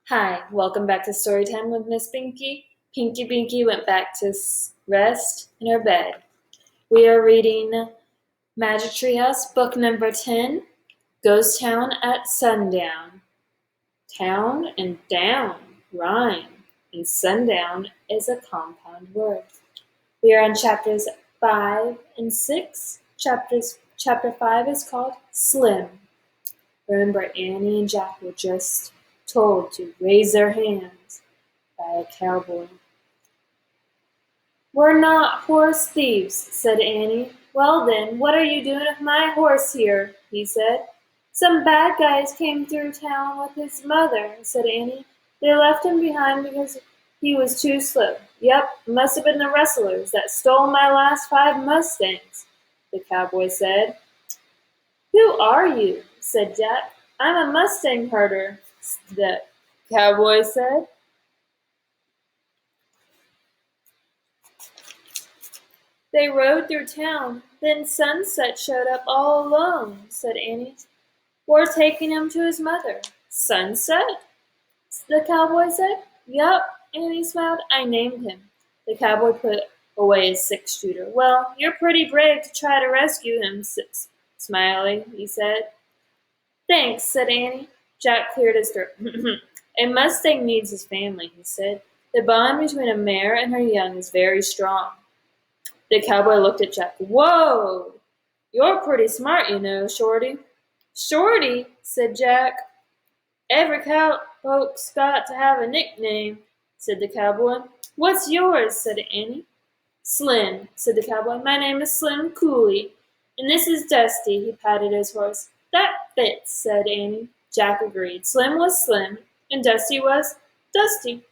Hi, welcome back to Storytime with Miss Pinky. Pinky Binky went back to rest in her bed. We are reading Magic Treehouse, book number 10, Ghost Town at Sundown. Town and down rhyme, and sundown is a compound word. We are on chapters 5 and 6. Chapter 5 is called Slim. Remember, Annie and Jack were just told to raise their hands by a cowboy. "We're not horse thieves," said Annie. "Well then, what are you doing with my horse here?" he said. "Some bad guys came through town with his mother," said Annie. "They left him behind because he was too slow." "Yep, must have been the rustlers that stole my last 5 mustangs," the cowboy said. "Who are you?" said Jack. "I'm a mustang herder," the cowboy said. "They rode through town, then Sunset showed up all alone," said Annie. "We're taking him to his mother." "Sunset?" the cowboy said. "Yup," Annie smiled. "I named him." The cowboy put away his 6-shooter. "Well, you're pretty brave to try to rescue him, Smiley," he said. "Thanks," said Annie. Jack cleared his throat. "A mustang needs his family," he said. "The bond between a mare and her young is very strong." The cowboy looked at Jack. "Whoa! You're pretty smart, you know, Shorty." "Shorty?" said Jack. "Every cowpoke's got to have a nickname," said the cowboy. "What's yours?" said Annie. "Slim," said the cowboy. "My name is Slim Cooley. And this is Dusty." He patted his horse. "That fits," said Annie. Jack agreed. Slim was Slim, and Dusty was Dusty.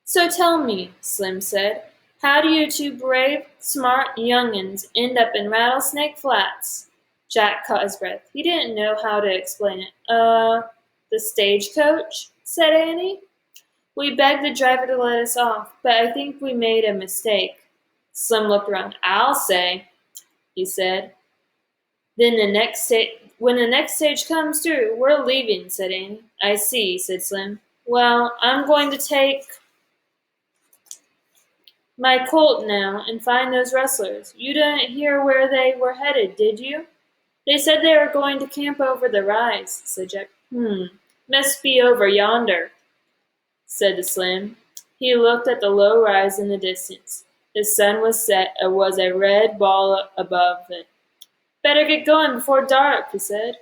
"So tell me," Slim said, "how do you two brave, smart young'uns end up in Rattlesnake Flats?" Jack caught his breath. He didn't know how to explain it. The stagecoach," said Annie. "We begged the driver to let us off, but I think we made a mistake." Slim looked around. "I'll say," he said. When the next stage comes through, we're leaving," said Annie. "I see," said Slim. "Well, I'm going to take my Colt now and find those rustlers. You didn't hear where they were headed, did you?" "They said they were going to camp over the rise," said Jack. Must be over yonder," said the Slim. He looked at the low rise in the distance. The sun was set and was a red ball above it. "Better get going before dark," he said.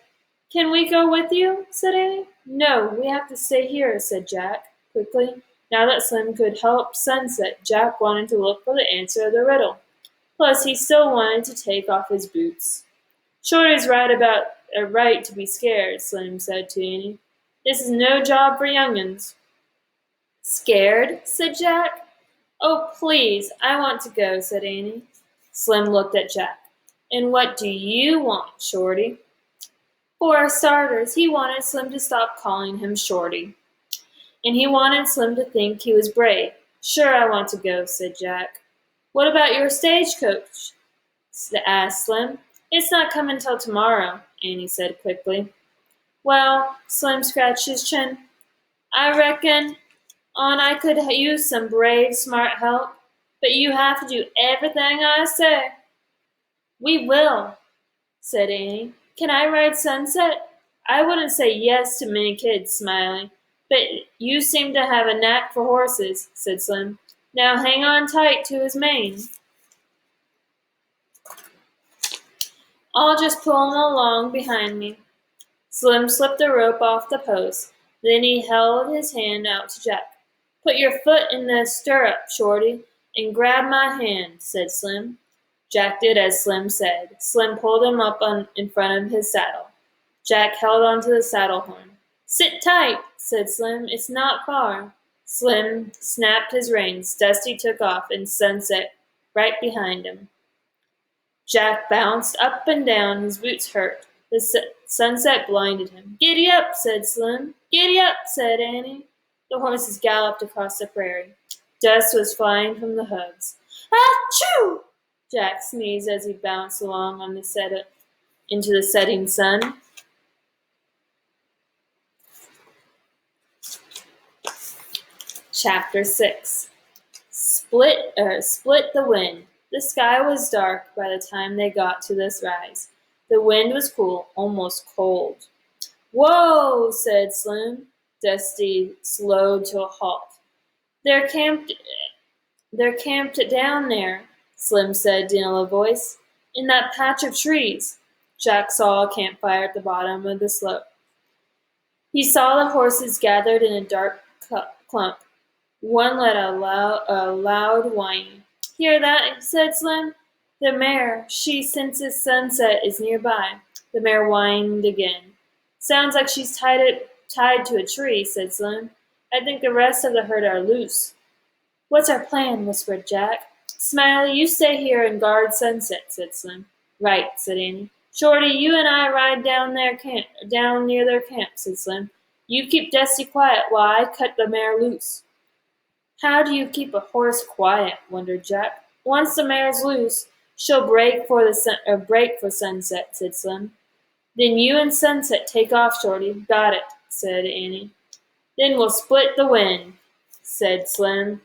"Can we go with you?" said Annie. "No, we have to stay here," said Jack, quickly. Now that Slim could help Sunset, Jack wanted to look for the answer of the riddle. Plus, he still wanted to take off his boots. "Shorty's right about a right to be scared," Slim said to Annie. "This is no job for young'uns." "Scared?" said Jack. "Oh, please, I want to go," said Annie. Slim looked at Jack. "And what do you want, Shorty?" For starters, he wanted Slim to stop calling him Shorty. And he wanted Slim to think he was brave. "Sure, I want to go," said Jack. "What about your stagecoach?" asked Slim. "It's not coming till tomorrow," Annie said quickly. "Well," Slim scratched his chin, "I reckon I could use some brave, smart help, but you have to do everything I say." "We will," said Annie. "Can I ride Sunset?" "I wouldn't say yes to many kids," smiling, "but you seem to have a knack for horses," said Slim. "Now hang on tight to his mane. I'll just pull him along behind me." Slim slipped the rope off the post. Then he held his hand out to Jack. "Put your foot in the stirrup, Shorty, and grab my hand," said Slim. Jack did as Slim said. Slim pulled him up in front of his saddle. Jack held onto the saddle horn. "Sit tight," said Slim. "It's not far." Slim snapped his reins. Dusty took off, and Sunset right behind him. Jack bounced up and down. His boots hurt. The sunset blinded him. "Giddy up," said Slim. "Giddy up," said Annie. The horses galloped across the prairie. Dust was flying from the hooves. "Achoo!" Jack sneezed as he bounced along into the setting sun. Chapter 6. Split the wind. The sky was dark by the time they got to this rise. The wind was cool, almost cold. Whoa, said Slim. Dusty slowed to a halt. They're camped they're camped down there, Slim said in a low voice. In that patch of trees. Jack saw a campfire at the bottom of the slope. He saw the horses gathered in a dark clump. One let out a loud whine. Hear that? Said Slim. The mare, she senses sunset is nearby. The mare whined again. Sounds like she's tied to a tree, said Slim. I think the rest of the herd are loose. What's our plan? Whispered Jack. Smiley, you stay here and guard Sunset, said Slim. Right, said Annie. Shorty, you and I ride down near their camp, said Slim. You keep Dusty quiet while I cut the mare loose. How do you keep a horse quiet? Wondered Jack. Once the mare's loose, she'll break for Sunset, said Slim. Then you and Sunset take off, Shorty. Got it, said Annie. Then we'll split the wind, said Slim.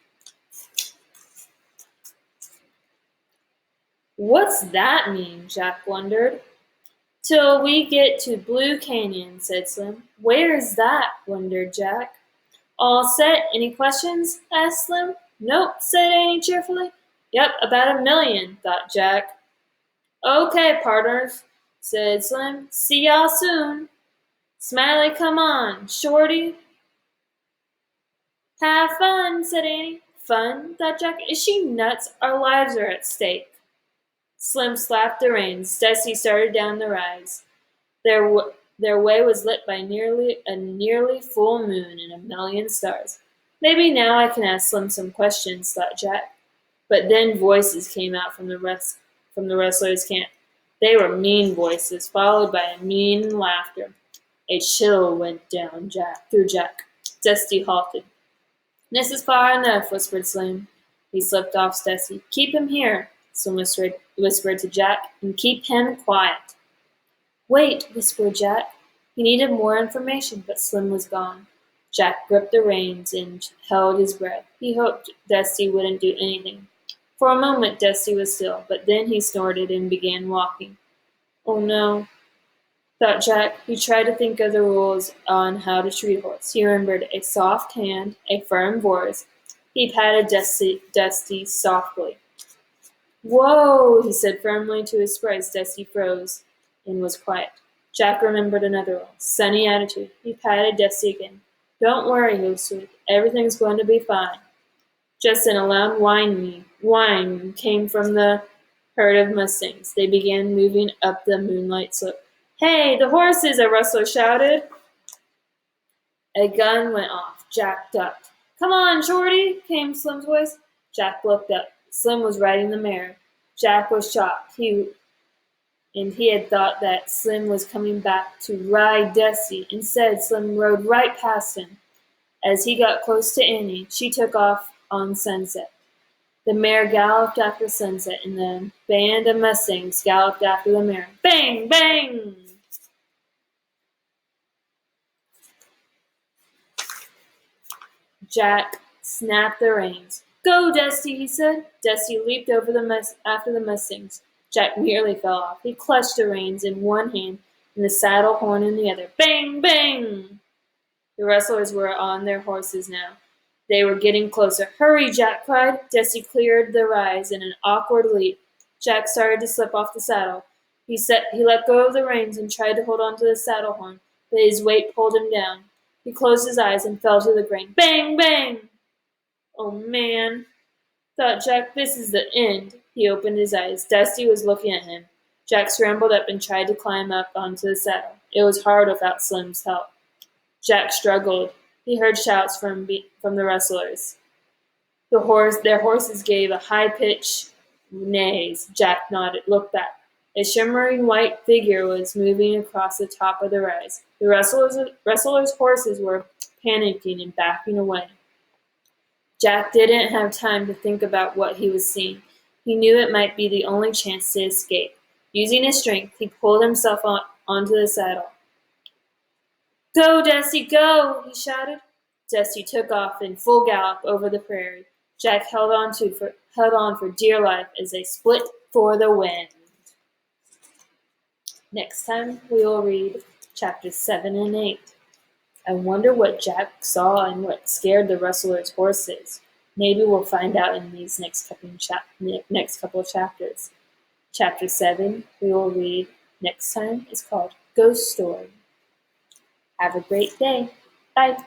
What's that mean? Jack wondered. Till we get to Blue Canyon, said Slim. Where is that? Wondered Jack. All set. Any questions? Asked Slim. Nope, said Annie cheerfully. Yep, about 1,000,000, thought Jack. Okay, partners, said Slim. See y'all soon. Smiley, come on. Shorty. Have fun, said Annie. Fun? Thought Jack. Is she nuts? Our lives are at stake. Slim slapped the reins. Dusty started down the rise. Their way was lit by a nearly full moon and 1,000,000 stars. Maybe now I can ask Slim some questions, thought Jack. But then voices came out from the wrestlers' camp. They were mean voices, followed by a mean laughter. A chill went down through Jack. Dusty halted. This is far enough, whispered Slim. He slipped off Dusty. Keep him here, Slim whispered to Jack, and keep him quiet. Wait, whispered Jack. He needed more information, but Slim was gone. Jack gripped the reins and held his breath. He hoped Dusty wouldn't do anything. For a moment Dusty was still, but then he snorted and began walking. Oh no, thought Jack. He tried to think of the rules on how to treat a horse. He remembered a soft hand, a firm voice. He patted Dusty softly. Whoa, he said firmly to his surprise. Dusty froze and was quiet. Jack remembered another rule. Sunny attitude. He patted Dusty again. Don't worry, he whispered. Everything's going to be fine. Just then a loud whine came from the herd of mustangs. They began moving up the moonlight slope. Hey, the horses, a rustler shouted. A gun went off. Jack ducked. Come on, Shorty, came Slim's voice. Jack looked up. Slim was riding the mare. Jack was shocked. He had thought that Slim was coming back to ride Dusty. Instead, Slim rode right past him. As he got close to Annie, she took off on Sunset. The mare galloped after Sunset, and the band of mustangs galloped after the mare. Bang! Bang! Jack snapped the reins. Go, Dusty, he said. Dusty leaped over after the mustangs. Jack nearly fell off. He clutched the reins in one hand and the saddle horn in the other. Bang! Bang! The wrestlers were on their horses now. They were getting closer. Hurry, Jack cried. Dusty cleared the rise in an awkward leap. Jack started to slip off the saddle. He let go of the reins and tried to hold on to the saddle horn, but his weight pulled him down. He closed his eyes and fell to the ground. Bang! Bang! Oh, man, thought Jack, this is the end. He opened his eyes. Dusty was looking at him. Jack scrambled up and tried to climb up onto the saddle. It was hard without Slim's help. Jack struggled. He heard shouts from the wrestlers. Their horses gave a high-pitched neighs. Jack nodded, looked back. A shimmering white figure was moving across the top of the rise. The wrestlers' horses were panicking and backing away. Jack didn't have time to think about what he was seeing. He knew it might be the only chance to escape. Using his strength, he pulled himself onto the saddle. Go, Dusty, go, he shouted. Dusty took off in full gallop over the prairie. Jack held on for dear life as they split for the wind. Next time we will read chapters 7 and 8. I wonder what Jack saw and what scared the rustler's horses. Maybe we'll find out in these next couple of chapters. Chapter 7 we will read next time is called Ghost Story. Have a great day. Bye.